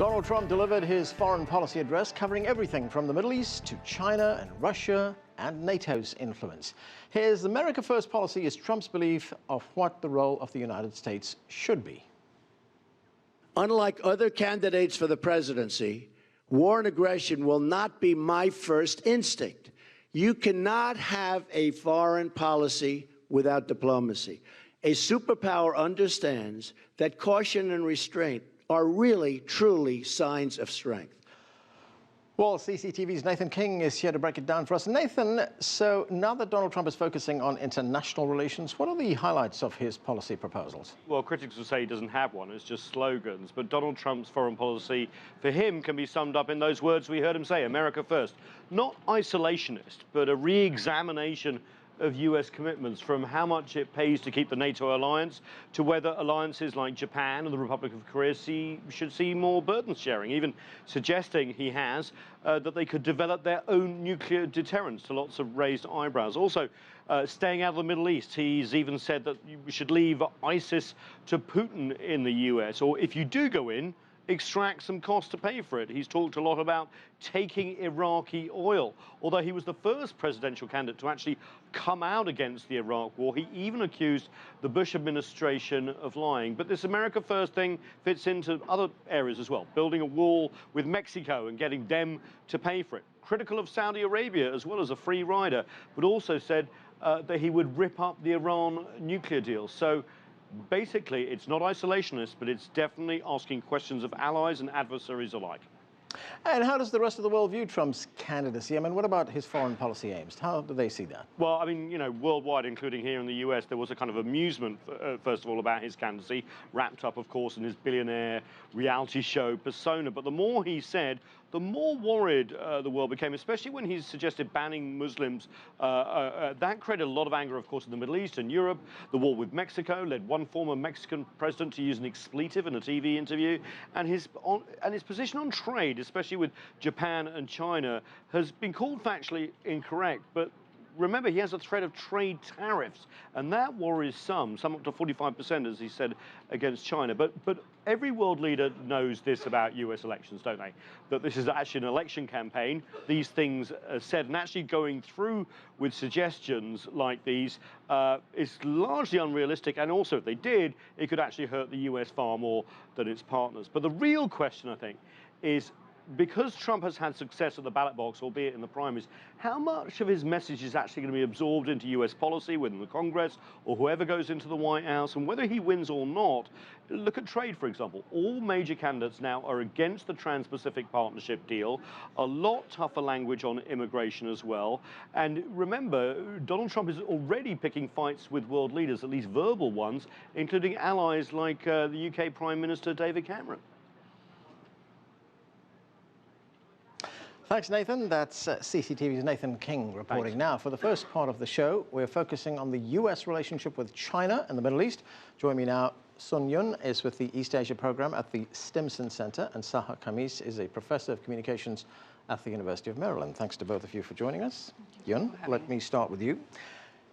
Donald Trump delivered his foreign policy address covering everything from the Middle East to China and Russia and NATO's influence. His America First policy is Trump's belief of what the role of the United States should be. Unlike other candidates for the presidency, war and aggression will not be my first instinct. You cannot have a foreign policy without diplomacy. A superpower understands that caution and restraint are really, truly signs of strength. Well, CCTV's Nathan King is here to break it down for us. Nathan, so now that Donald Trump is focusing on international relations, what are the highlights of his policy proposals? Well, critics will say he doesn't have one. It's just slogans. But Donald Trump's foreign policy, for him, can be summed up in those words we heard him say, America first. Not isolationist, but a re-examination of US commitments, from how much it pays to keep the NATO alliance to whether alliances like Japan and the Republic of Korea should see more burden sharing, even suggesting he has that they could develop their own nuclear deterrence, to lots of raised eyebrows. Also, staying out of the Middle East, he's even said that we should leave ISIS to Putin in the US, or if you do go in, extract some cost to pay for it. He's talked a lot about taking Iraqi oil, although he was the first presidential candidate to actually come out against the Iraq war. He even accused the Bush administration of lying. But this America First thing fits into other areas as well, building a wall with Mexico and getting them to pay for it. Critical of Saudi Arabia as well as a free rider, but also said that he would rip up the Iran nuclear deal. So basically, it's not isolationist, but it's definitely asking questions of allies and adversaries alike. And how does the rest of the world view Trump's candidacy? I mean, what about his foreign policy aims? How do they see that? Well, I mean, you know, worldwide, including here in the US, there was a kind of amusement, first of all, about his candidacy, wrapped up, of course, in his billionaire reality show persona. But the more he said, the more worried the world became, especially when he suggested banning Muslims. That created a lot of anger, of course, in the Middle East and Europe. The war with Mexico led one former Mexican president to use an expletive in a TV interview. And his position on trade, especially with Japan and China, has been called factually incorrect. But remember, he has a threat of trade tariffs, and that worries some up to 45%, as he said, against China. But every world leader knows this about US elections, don't they? That this is actually an election campaign. These things are said, and actually going through with suggestions like these is largely unrealistic. And also, if they did, it could actually hurt the US far more than its partners. But the real question, I think, is, because Trump has had success at the ballot box, albeit in the primaries, how much of his message is actually going to be absorbed into US policy within the Congress or whoever goes into the White House, and whether he wins or not? Look at trade, for example. All major candidates now are against the Trans-Pacific Partnership deal, a lot tougher language on immigration as well. And remember, Donald Trump is already picking fights with world leaders, at least verbal ones, including allies like the UK Prime Minister David Cameron. Thanks, Nathan. That's CCTV's Nathan King reporting. Thanks. Now, for the first part of the show, we're focusing on the U.S. relationship with China and the Middle East. Join me now. Sun Yun is with the East Asia program at the Stimson Center, and Sahar Khamis is a professor of communications at the University of Maryland. Thanks to both of you for joining us. Yun, let me start with you.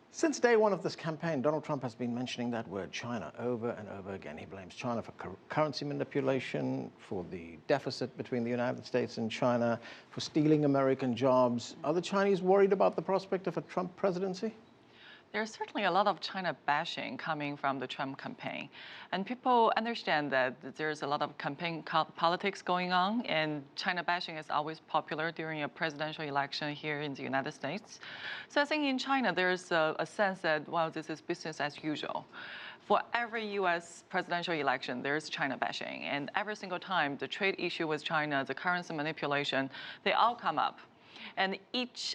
Since day one of this campaign, Donald Trump has been mentioning that word China over and over again. He blames China for currency manipulation, for the deficit between the United States and China, for stealing American jobs. Are the Chinese worried about the prospect of a Trump presidency? There's certainly a lot of China bashing coming from the Trump campaign. And people understand that there's a lot of campaign politics going on, and China bashing is always popular during a presidential election here in the United States. So I think in China, there's a sense that, well, this is business as usual. For every US presidential election, there's China bashing. And every single time, the trade issue with China, the currency manipulation, they all come up. And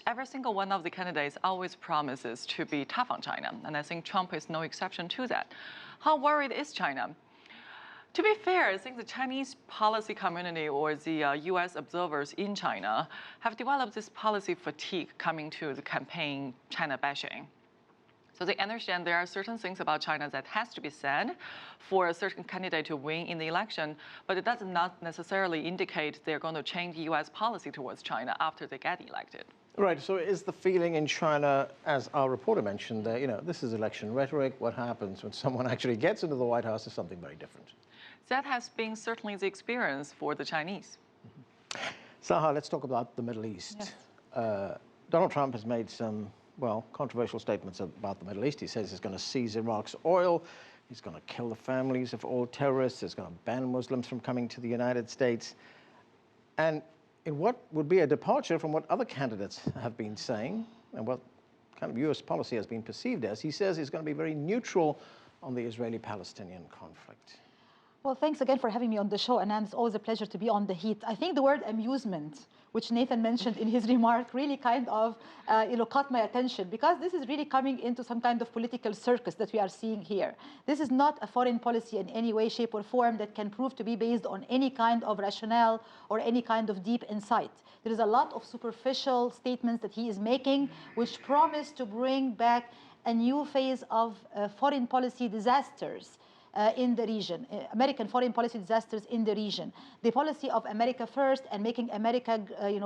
every single one of the candidates always promises to be tough on China. And I think Trump is no exception to that. How worried is China? To be fair, I think the Chinese policy community or the US observers in China have developed this policy fatigue coming to the campaign China bashing. So they understand there are certain things about China that has to be said for a certain candidate to win in the election, but it does not necessarily indicate they're going to change US policy towards China after they get elected. Right, so is the feeling in China, as our reporter mentioned, that, this is election rhetoric. What happens when someone actually gets into the White House is something very different? that has been certainly the experience for the Chinese. Sahar, let's talk about the Middle East. Yes. Donald Trump has made some, well, controversial statements about the Middle East. He says he's going to seize Iraq's oil. He's going to kill the families of all terrorists. He's going to ban Muslims from coming to the United States. And in what would be a departure from what other candidates have been saying and what kind of U.S. policy has been perceived as, he says he's going to be very neutral on the Israeli-Palestinian conflict. Well, thanks again for having me on the show, Anand. It's always a pleasure to be on The Heat. I think the word amusement, which Nathan mentioned in his remark, really kind of caught my attention, because this is really coming into some kind of political circus that we are seeing here. This is not a foreign policy in any way, shape, or form that can prove to be based on any kind of rationale or any kind of deep insight. There is a lot of superficial statements that he is making, which promise to bring back a new phase of foreign policy disasters in the region, American foreign policy disasters in the region. The policy of America first and making America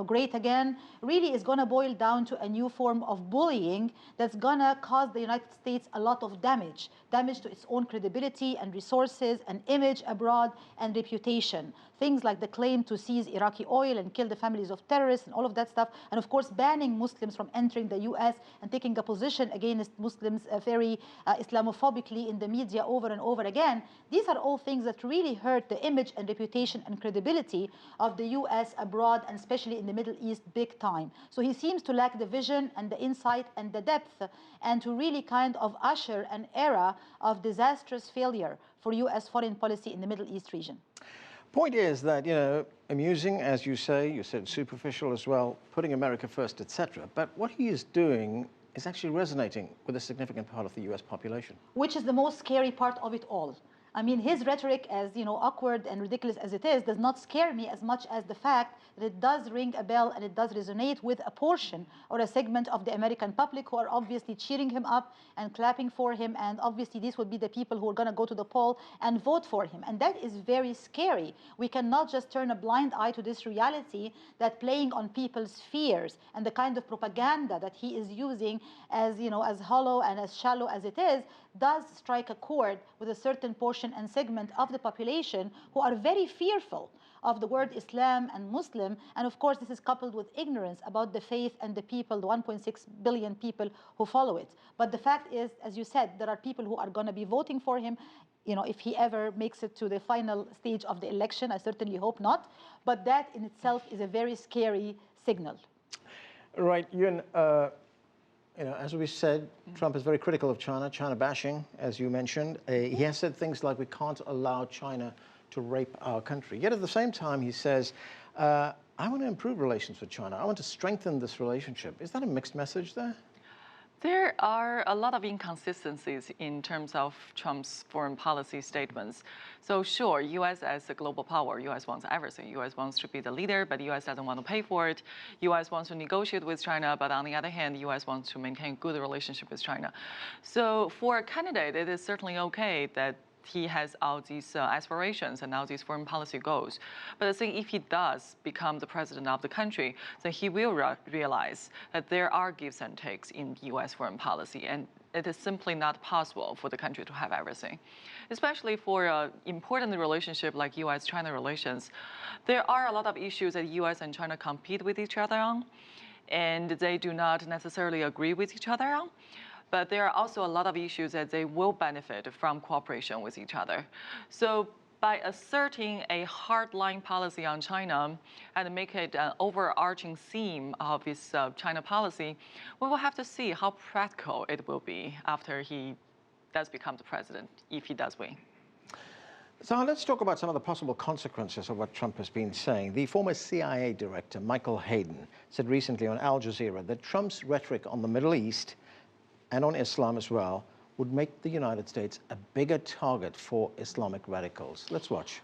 great again really is going to boil down to a new form of bullying that's going to cause the United States a lot of damage to its own credibility and resources and image abroad and reputation. Things like the claim to seize Iraqi oil and kill the families of terrorists and all of that stuff. And of course, banning Muslims from entering the US and taking a position against Muslims very Islamophobically in the media over and over again. These are all things that really hurt the image and reputation and credibility of the US abroad, and especially in the Middle East, big time. So he seems to lack the vision and the insight and the depth, and to really kind of usher an era of disastrous failure for US foreign policy in the Middle East region. Point is that, amusing, as you said superficial as well, putting America first, etc. But what he is doing is actually resonating with a significant part of the US population. Which is the most scary part of it all. I mean, his rhetoric, as awkward and ridiculous as it is, does not scare me as much as the fact that it does ring a bell and it does resonate with a portion or a segment of the American public who are obviously cheering him up and clapping for him. And obviously, these would be the people who are going to go to the poll and vote for him. And that is very scary. We cannot just turn a blind eye to this reality that playing on people's fears and the kind of propaganda that he is using, as as hollow and as shallow as it is, does strike a chord with a certain portion and segment of the population who are very fearful of the word Islam and Muslim. And of course, this is coupled with ignorance about the faith and the people, the 1.6 billion people who follow it. But the fact is, as you said, there are people who are going to be voting for him, if he ever makes it to the final stage of the election. I certainly hope not. But that in itself is a very scary signal. Right, Yun. As we said, Trump is very critical of China bashing, as you mentioned. He has said things like, we can't allow China to rape our country. Yet at the same time, he says, I want to improve relations with China. I want to strengthen this relationship. Is that a mixed message there? There are a lot of inconsistencies in terms of Trump's foreign policy statements. So sure, U.S. as a global power, U.S. wants everything. U.S. wants to be the leader, but U.S. doesn't want to pay for it. U.S. wants to negotiate with China, but on the other hand, U.S. wants to maintain good relationship with China. So for a candidate, it is certainly okay that he has all these aspirations and all these foreign policy goals. But I think if he does become the president of the country, then he will realize that there are gives and takes in U.S. foreign policy, and it is simply not possible for the country to have everything. Especially for an important relationship like U.S.-China relations, there are a lot of issues that U.S. and China compete with each other on, and they do not necessarily agree with each other on. But there are also a lot of issues that they will benefit from cooperation with each other. So by asserting a hardline policy on China and make it an overarching theme of his China policy, we will have to see how practical it will be after he does become the president, if he does win. So let's talk about some of the possible consequences of what Trump has been saying. The former CIA director, Michael Hayden, said recently on Al Jazeera that Trump's rhetoric on the Middle East and on Islam as well, would make the United States a bigger target for Islamic radicals. Let's watch,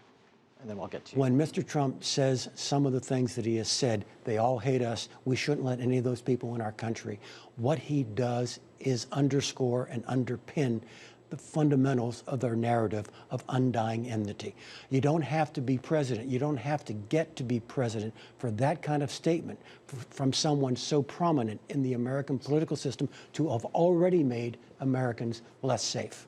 and then we'll get to you. When Mr. Trump says some of the things that he has said, they all hate us, we shouldn't let any of those people in our country. What he does is underscore and underpin the fundamentals of their narrative of undying enmity. You don't have to be president. You don't have to get to be president for that kind of statement from someone so prominent in the American political system to have already made Americans less safe.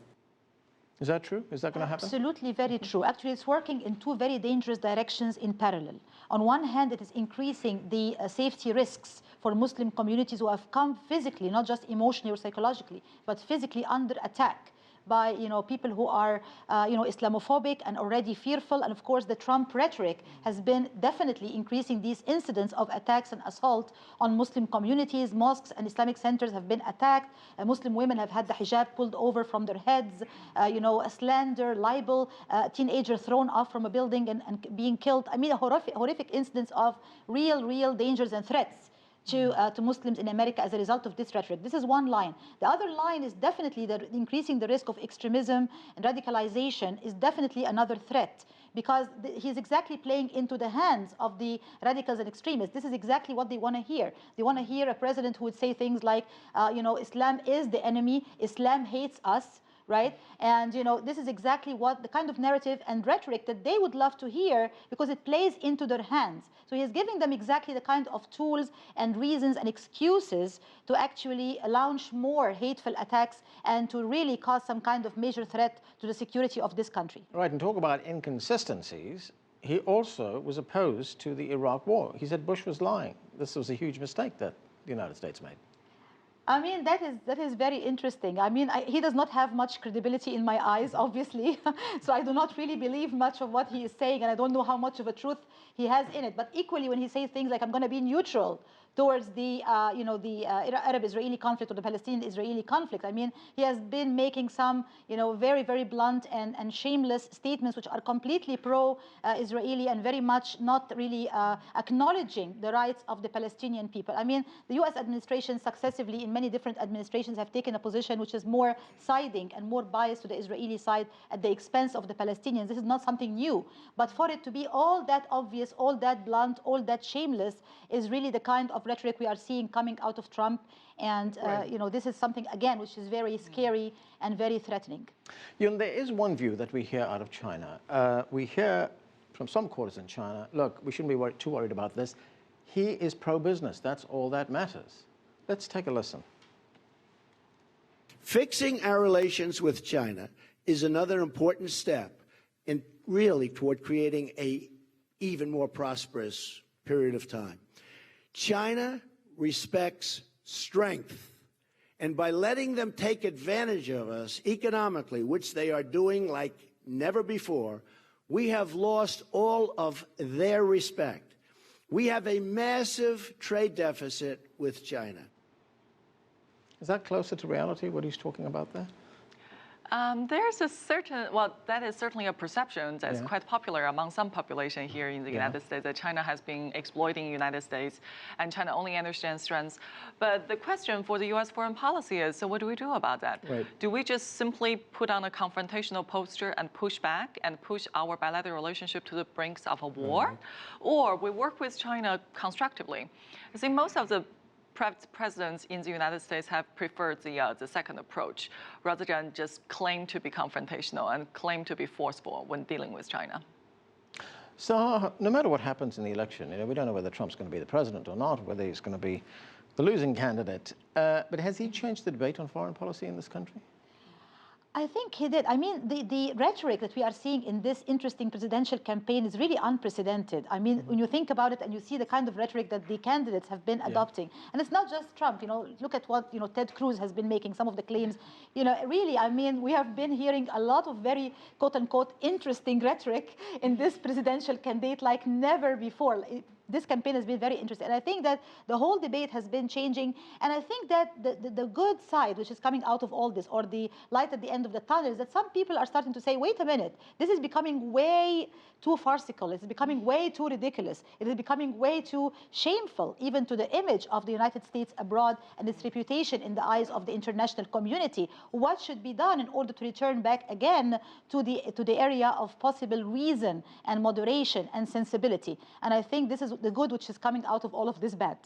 Is that true? Is that going to happen? Absolutely very true. Actually, it's working in two very dangerous directions in parallel. On one hand, it is increasing the safety risks for Muslim communities who have come physically, not just emotionally or psychologically, but physically under attack by people who are Islamophobic and already fearful. And of course the Trump rhetoric has been definitely increasing these incidents of attacks and assault on Muslim communities. Mosques and Islamic centers have been attacked. Muslim women have had the hijab pulled over from their heads, slander, libel, teenager thrown off from a building and being killed. I mean, horrific incidents of real dangers and threats to Muslims in America as a result of this rhetoric. This is one line. The other line is definitely that increasing the risk of extremism and radicalization is definitely another threat, because he's exactly playing into the hands of the radicals and extremists. This is exactly what they want to hear. They want to hear a president who would say things like, Islam is the enemy, Islam hates us, right? And this is exactly what the kind of narrative and rhetoric that they would love to hear, because it plays into their hands. So he's giving them exactly the kind of tools and reasons and excuses to actually launch more hateful attacks and to really cause some kind of major threat to the security of this country. Right, and talk about inconsistencies. He also was opposed to the Iraq war. He said Bush was lying. This was a huge mistake that the United States made. I mean, that is very interesting. I mean, he does not have much credibility in my eyes, obviously. So I do not really believe much of what he is saying, and I don't know how much of a truth he has in it. But equally, when he says things like, I'm going to be neutral towards the Arab-Israeli conflict or the Palestinian-Israeli conflict, I mean, he has been making some, very blunt and shameless statements which are completely pro-Israeli and very much not really acknowledging the rights of the Palestinian people. I mean, the U.S. administration successively in many different administrations have taken a position which is more siding and more biased to the Israeli side at the expense of the Palestinians. This is not something new, but for it to be all that obvious, all that blunt, all that shameless is really the kind of rhetoric we are seeing coming out of Trump. And, this is something, again, which is very scary and very threatening. There is one view that we hear out of China. We hear from some quarters in China, look, we shouldn't be too worried about this. He is pro-business. That's all that matters. Let's take a listen. Fixing our relations with China is another important step in really toward creating an even more prosperous period of time. China respects strength, and by letting them take advantage of us economically, which they are doing like never before, we have lost all of their respect. We have a massive trade deficit with China. Is that closer to reality, what he's talking about there? There's a certain, that is certainly a perception that's quite popular among some population here in the United States, that China has been exploiting the United States and China only understands strengths. But the question for the U.S. foreign policy is, so what do we do about that? Right. Do we just simply put on a confrontational poster and push back and push our bilateral relationship to the brinks of a war? Or we work with China constructively? I think most of the presidents in the United States have preferred the second approach, rather than just claim to be confrontational and claim to be forceful when dealing with China. So no matter what happens in the election, we don't know whether Trump's going to be the president or not, whether he's going to be the losing candidate. But has he changed the debate on foreign policy in this country? I think he did. I mean, the rhetoric that we are seeing in this interesting presidential campaign is really unprecedented. I mean, when you think about it and you see the kind of rhetoric that the candidates have been adopting, and it's not just Trump, look at what, Ted Cruz has been making, some of the claims, really, I mean, we have been hearing a lot of very, quote unquote, interesting rhetoric in this presidential candidate like never before. This campaign has been very interesting. And I think that the whole debate has been changing. And I think that the good side, which is coming out of all this, or the light at the end of the tunnel, is that some people are starting to say, wait a minute, this is becoming way too farcical. It's becoming way too ridiculous. It is becoming way too shameful, even to the image of the United States abroad and its reputation in the eyes of the international community. What should be done in order to return back again to the area of possible reason and moderation and sensibility? And I think this is the good which is coming out of all of this bad.